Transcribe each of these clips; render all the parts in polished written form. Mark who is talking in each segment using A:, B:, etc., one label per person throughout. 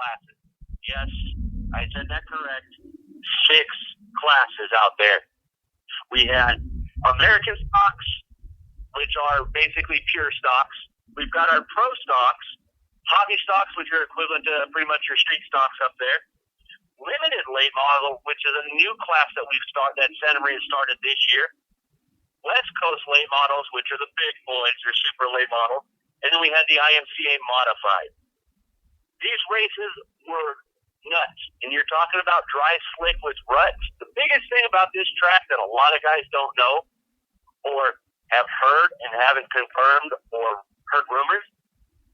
A: classes. Yes, I said that correct. 6 classes out there. We had American stocks, which are basically pure stocks. We've got our pro stocks, hobby stocks, which are equivalent to pretty much your street stocks up there. Limited late model, which is a new class that that Santa Maria started this year. West Coast late models, which are the big boys, your super late models. And then we had the IMCA modified. These races were nuts. And you're talking about dry slick with ruts. The biggest thing about this track that a lot of guys don't know or have heard and haven't confirmed or heard rumors,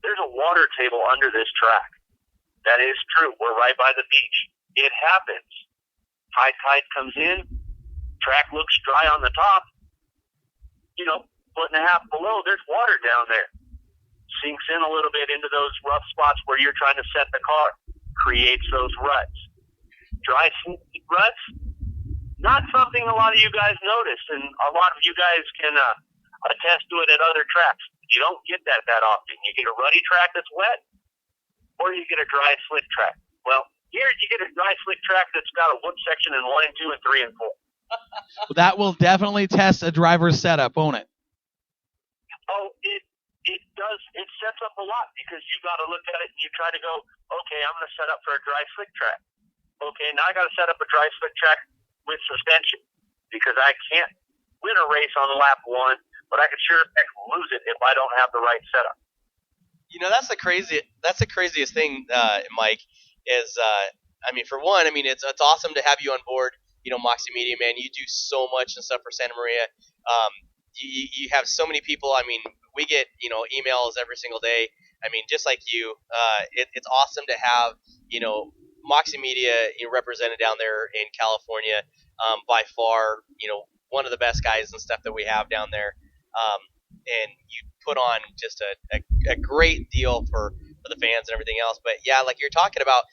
A: there's a water table under this track. That is true. We're right by the beach. It happens. High tide comes in, track looks dry on the top. 1.5 below, there's water down there. Sinks in a little bit into those rough spots where you're trying to set the car. Creates those ruts. Dry ruts, not something a lot of you guys notice, and a lot of you guys can attest to it at other tracks. You don't get that often. You get a rutty track that's wet, or you get a dry, slick track. Well, here you get a dry, slick track that's got a wood section in 1 and 2 and 3 and 4.
B: Well, that will definitely test a driver's setup, won't it?
A: Oh, it does. It sets up a lot because you got to look at it and you try to go, okay, I'm going to set up for a dry, slick track. Okay, now I got to set up a dry, slick track with suspension because I can't win a race on lap 1, but I can sure lose it if I don't have the right setup.
C: That's the craziest thing, Mike, is, for one, it's awesome to have you on board, Moxie Media, man. You do so much and stuff for Santa Maria. You have so many people. We get, emails every single day. Just like you, it's awesome to have, Moxie Media represented down there in California, by far, one of the best guys and stuff that we have down there. And you put on just a great deal for the fans and everything else. But yeah, like you're talking about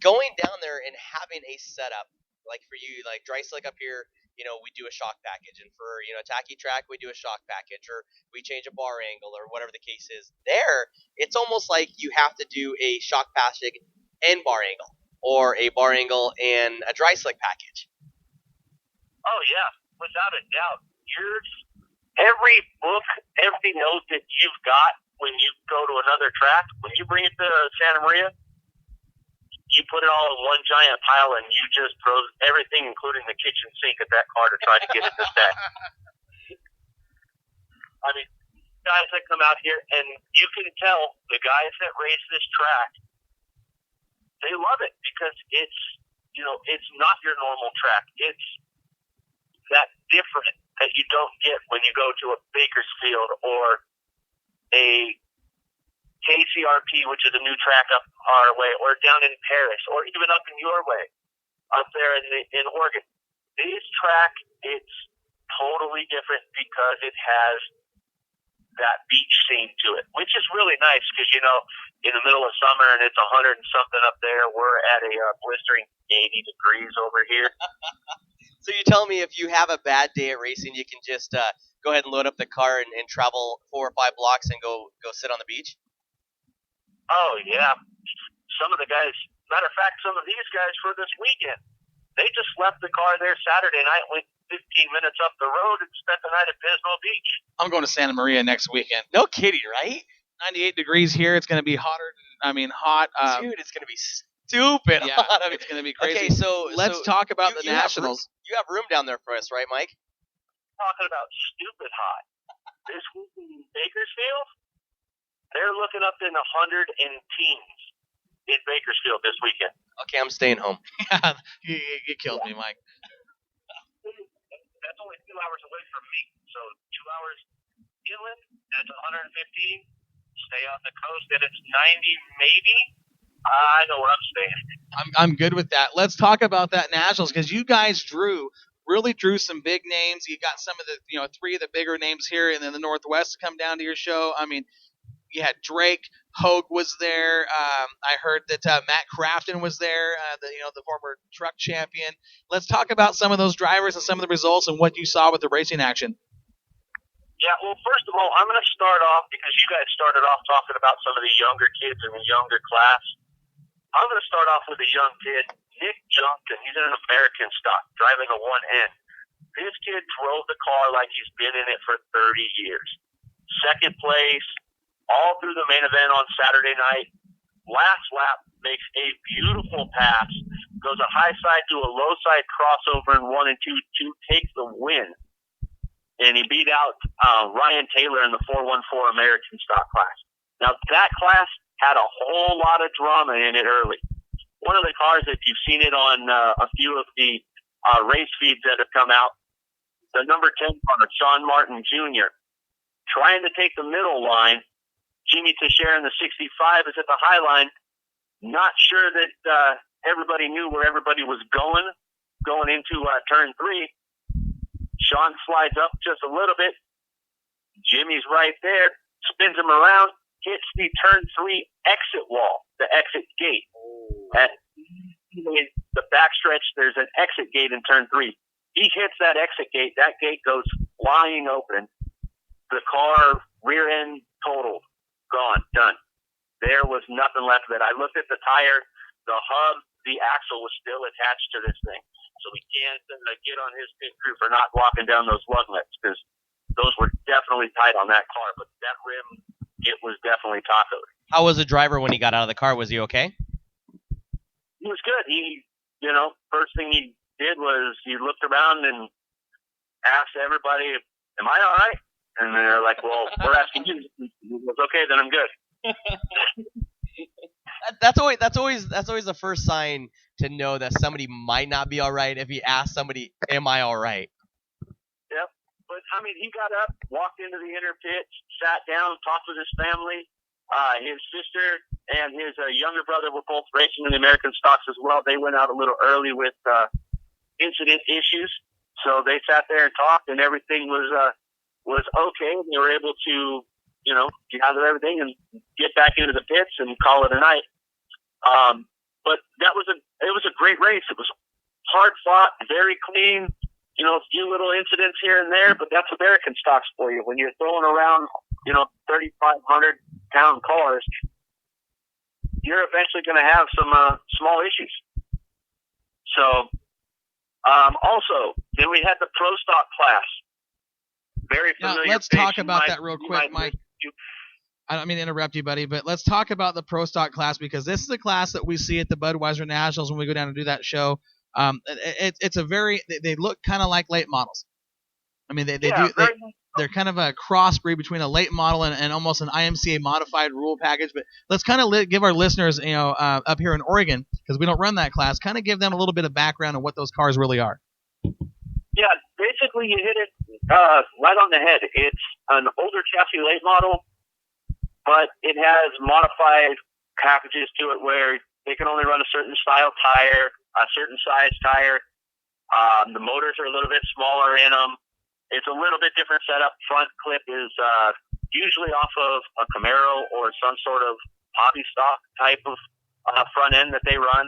C: going down there and having a setup, like for you, like dry slick up here, we do a shock package, and for, tacky track, we do a shock package, or we change a bar angle, or whatever the case is. There, it's almost like you have to do a shock package and bar angle, or a bar angle and a dry slick package.
A: Oh yeah, without a doubt. Every book, every note that you've got when you go to another track, when you bring it to Santa Maria, you put it all in one giant pile and you just throw everything, including the kitchen sink, at that car to try to get it to stack. Guys that come out here, and you can tell the guys that race this track, they love it because it's not your normal track. It's that different that you don't get when you go to a Bakersfield or a KCRP, which is a new track up our way, or down in Paris, or even up in your way, up there in Oregon. This track, it's totally different because it has that beach scene to it, which is really nice because, in the middle of summer and it's 100 and something up there, we're at a blistering 80 degrees over here.
C: So you tell me if you have a bad day at racing, you can just go ahead and load up the car and travel 4 or 5 blocks and go sit on the beach?
A: Oh, yeah. Some of the guys, matter of fact, some of these guys for this weekend, they just left the car there Saturday night, went 15 minutes up the road and spent the night at Pismo Beach.
B: I'm going to Santa Maria next weekend. No kidding, right? 98 degrees here. It's going to be hotter. Hot.
C: Dude, it's going to be stupid hot.
B: It's going to be crazy.
C: Okay, so
B: let's talk about the Nationals.
C: You have room down there for us, right, Mike?
A: Talking about stupid hot. This weekend in Bakersfield, they're looking up in 100 and teens in Bakersfield this weekend.
C: Okay, I'm staying home.
B: you killed me, Mike.
A: That's only 2 hours away from me. So 2 hours inland, that's 115. Stay on the coast, and it's 90 maybe. I know where I'm staying.
B: I'm good with that. Let's talk about that Nationals, because you guys really drew some big names. You got some of the 3 of the bigger names here in the Northwest to come down to your show. You had Drake, Hogue was there. I heard that Matt Crafton was there, the former truck champion. Let's talk about some of those drivers and some of the results and what you saw with the racing action.
A: Yeah, well, first of all, I'm going to start off because you guys started off talking about some of the younger kids in the younger class. I'm going to start off with a young kid, Nick Johnson. He's in an American stock, driving a 1N. This kid drove the car like he's been in it for 30 years. Second place, all through the main event on Saturday night. Last lap, makes a beautiful pass, goes a high side to a low side crossover in 1 and 2 to take the win. And he beat out Ryan Taylor in the 414 American stock class. Now, that class had a whole lot of drama in it early. One of the cars, if you've seen it on a few of the race feeds that have come out, the number 10 car, Sean Martin Jr., trying to take the middle line. Jimmy Teixeira in the 65 is at the high line. Not sure that everybody knew where everybody was going into turn 3. Sean slides up just a little bit. Jimmy's right there, spins him around, hits the turn 3 exit wall, the exit gate. At the backstretch, there's an exit gate in turn 3. He hits that exit gate. That gate goes flying open. The car rear end totaled, gone, done. There was nothing left of it. I looked at the tire, the hub, the axle was still attached to this thing. So we can't get on his pit crew for not walking down those lug nuts, because those were definitely tight on that car. But that rim, it was definitely tacoed.
C: How was the driver when he got out of the car? Was he okay?
A: He was good. He, first thing he did was he looked around and asked everybody, "Am I all right?" And they're like, "Well, we're asking you." He goes, "Okay, then I'm good."
C: That's always the first sign to know that somebody might not be all right if he asks somebody, "Am I all right?"
A: Yep. But he got up, walked into the inner pit, sat down, talked with his family. His sister and his younger brother were both racing in the American stocks as well. They went out a little early with incident issues, so they sat there and talked, and everything was okay. They were able to, gather everything and get back into the pits and call it a night. But it was a great race. It was hard fought, very clean. A few little incidents here and there, but that's American stocks for you. When you're throwing around, 3,500 pound cars, you're eventually going to have some small issues. So, also, then we had the pro stock class. Very familiar.
B: Now, let's talk about that real quick, Mike. I don't mean to interrupt you, buddy, but let's talk about the pro stock class, because this is a class that we see at the Budweiser Nationals when we go down and do that show. They look kind of like late models. I mean, they're kind of a crossbreed between a late model and almost an IMCA modified rule package. But let's kind of give our listeners, up here in Oregon, because we don't run that class, kind of give them a little bit of background on what those cars really are.
A: Yeah, basically you hit it right on the head. It's an older chassis late model, but it has modified packages to it where they can only run a certain style tire, a certain size tire. The motors are a little bit smaller in them. It's a little bit different setup. Front clip is usually off of a Camaro or some sort of hobby stock type of front end that they run.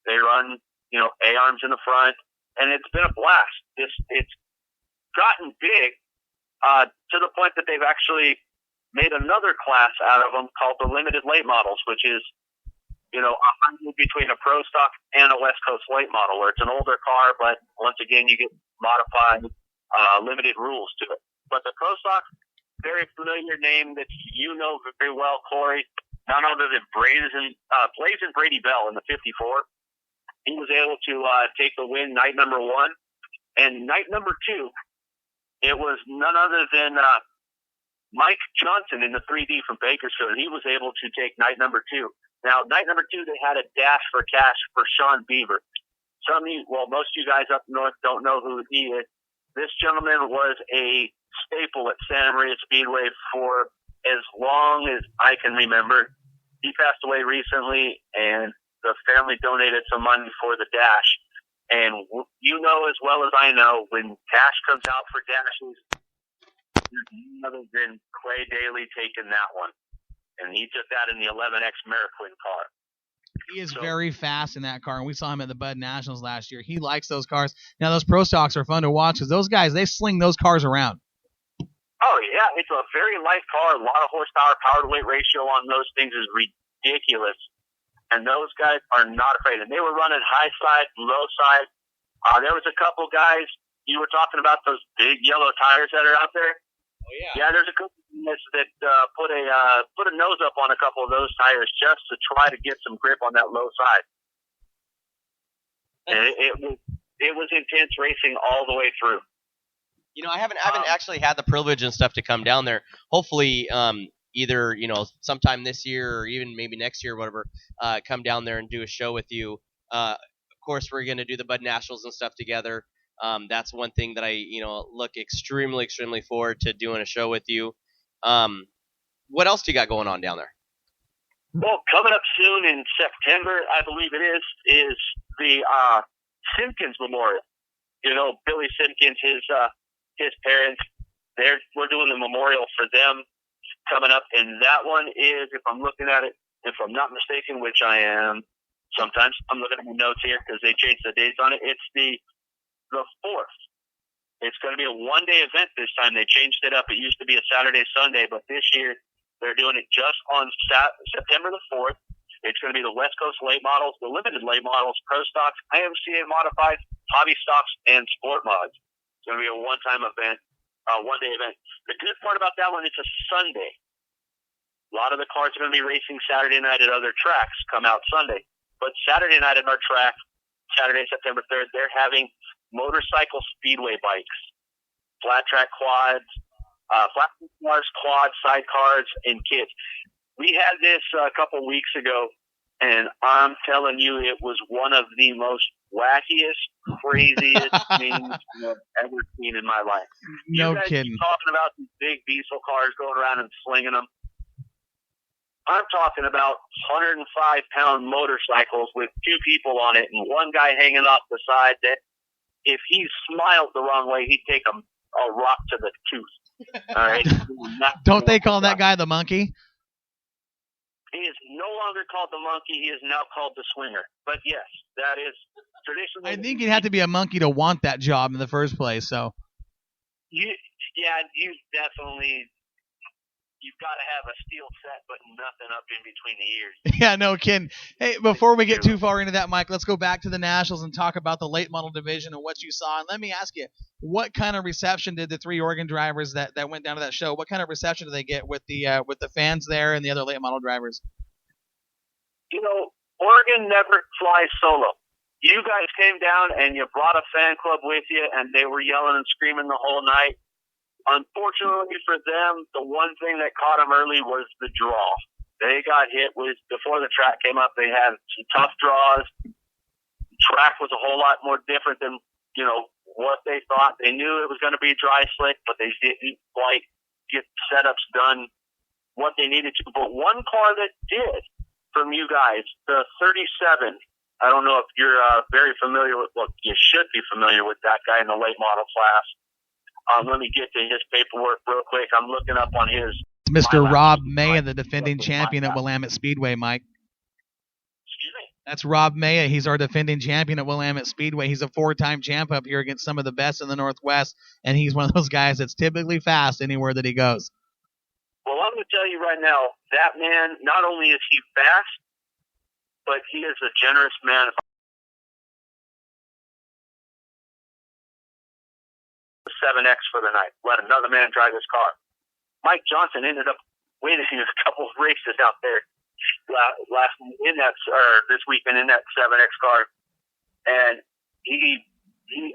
A: They run, A-arms in the front, and it's been a blast. It's gotten big to the point that they've actually made another class out of them called the limited late models, which is a hybrid between a pro stock and a West Coast late model, where it's an older car, but once again you get modified limited rules to it. But the pro stock, very familiar name that very well, Corey, none other than Blazing Brady Bell in the 54. He was able to take the win night number 1. And night number 2, it was none other than Mike Johnson in the 3D from Bakersfield. He was able to take night number 2. Now, night number 2, they had a dash for cash for Sean Beaver. Most of you guys up north don't know who he is. This gentleman was a staple at Santa Maria Speedway for as long as I can remember. He passed away recently, and the family donated some money for the dash. And as well as I know, when cash comes out for dashes, there's none other than Clay Daly taking that one. And he took that in the 11X Miraquin car.
B: He is very fast in that car, and we saw him at the Bud Nationals last year. He likes those cars. Now, those pro stocks are fun to watch because those guys, they sling those cars around.
A: Oh, yeah. It's a very light car. A lot of horsepower, power-to-weight ratio on those things is ridiculous. and those guys are not afraid. And they were running high side, low side. There was a couple guys, you were talking about those big yellow tires that are out there.
C: Oh yeah.
A: Yeah, there's a couple guys that put a nose up on a couple of those tires just to try to get some grip on that low side. And it was intense racing all the way through.
C: You know, I haven't actually had the privilege and stuff to come down there. Hopefully, either sometime this year or even maybe next year or whatever, come down there and do a show with you. Of course, we're gonna do the Bud Nationals and stuff together. That's one thing that I look extremely forward to doing a show with you. What else do you got going on down there?
A: Well, coming up soon in September, I believe it is the Simpkins Memorial. Billy Simpkins, his parents, we're doing the memorial for them coming up, and that one is, if I'm looking at it, if I'm not mistaken, which I am sometimes, I'm looking at my notes here because they changed the dates on it. It's the 4th. It's going to be a one-day event this time. They changed it up. It used to be a Saturday, Sunday, but this year they're doing it just on September the 4th. It's going to be the West Coast late models, the limited late models, pro stocks, IMCA modified, hobby stocks, and sport mods. It's going to be a one-time event, one-day event. The good part about that one, it's a Sunday. A lot of the cars are going to be racing Saturday night at other tracks, come out Sunday. But Saturday night at our track, Saturday, September 3rd, they're having motorcycle speedway bikes, flat track quads, quads, sidecars, and kits. We had this a couple weeks ago, and I'm telling you, it was one of the most wackiest, craziest things I've ever seen in my life.
B: No
A: you guys
B: kidding.
A: Keep talking about these big diesel cars going around and slinging them. I'm talking about 105-pound motorcycles with two people on it and one guy hanging off the side that if he smiled the wrong way, he'd take a rock to the tooth. All right.
B: Don't they call that guy the monkey?
A: He is no longer called the monkey. He is now called the swinger. But yes, that is traditionally.
B: I think you'd have to be a monkey to want that job in the first place. So.
A: You definitely. You've got to have a steel set, but nothing up in between the ears.
B: Yeah, no kidding. Hey, before we get too far into that, Mike, let's go back to the Nationals and talk about the late model division and what you saw. And let me ask you, what kind of reception did the 3 Oregon drivers that went down to that show? What kind of reception did they get with the fans there and the other late model drivers?
A: Oregon never flies solo. You guys came down and you brought a fan club with you, and they were yelling and screaming the whole night. Unfortunately for them, the one thing that caught them early was the draw. They got hit before the track came up, they had some tough draws. The track was a whole lot more different than, what they thought. They knew it was going to be dry slick, but they didn't quite get setups done what they needed to. But one car that did from you guys, the 37, I don't know if you're very familiar with, you should be familiar with that guy in the late model class. Let me get to his paperwork real quick. I'm looking up on his.
B: Mr. Rob Maya, the defending champion at Willamette Speedway, Mike.
A: Excuse me?
B: That's Rob Maya. He's our defending champion at Willamette Speedway. He's a 4-time champ up here against some of the best in the Northwest, and he's one of those guys that's typically fast anywhere that he goes.
A: Well, I'm going to tell you right now, that man, not only is he fast, but he is a generous man. 7X for the night. Let another man drive his car. Mike Johnson ended up winning a couple of races out there this weekend in that 7X car, and he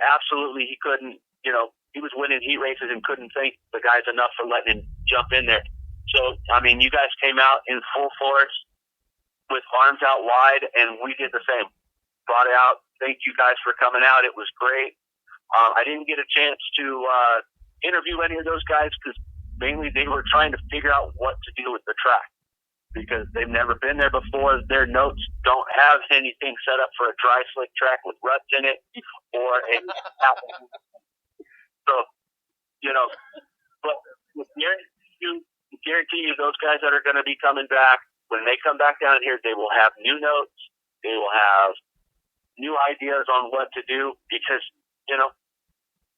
A: absolutely couldn't. He was winning heat races and couldn't thank the guys enough for letting him jump in there. So you guys came out in full force with arms out wide, and we did the same. Brought it out. Thank you guys for coming out. It was great. I didn't get a chance to interview any of those guys because mainly they were trying to figure out what to do with the track because they've never been there before. Their notes don't have anything set up for a dry slick track with ruts in it or a so, but with guarantee you those guys that are going to be coming back, when they come back down here, they will have new notes. They will have new ideas on what to do because,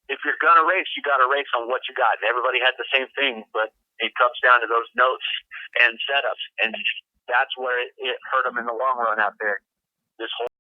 A: if you're going to race, you got to race on what you got. And everybody had the same thing, but it comes down to those notes and setups. And that's where it hurt them in the long run out there. This whole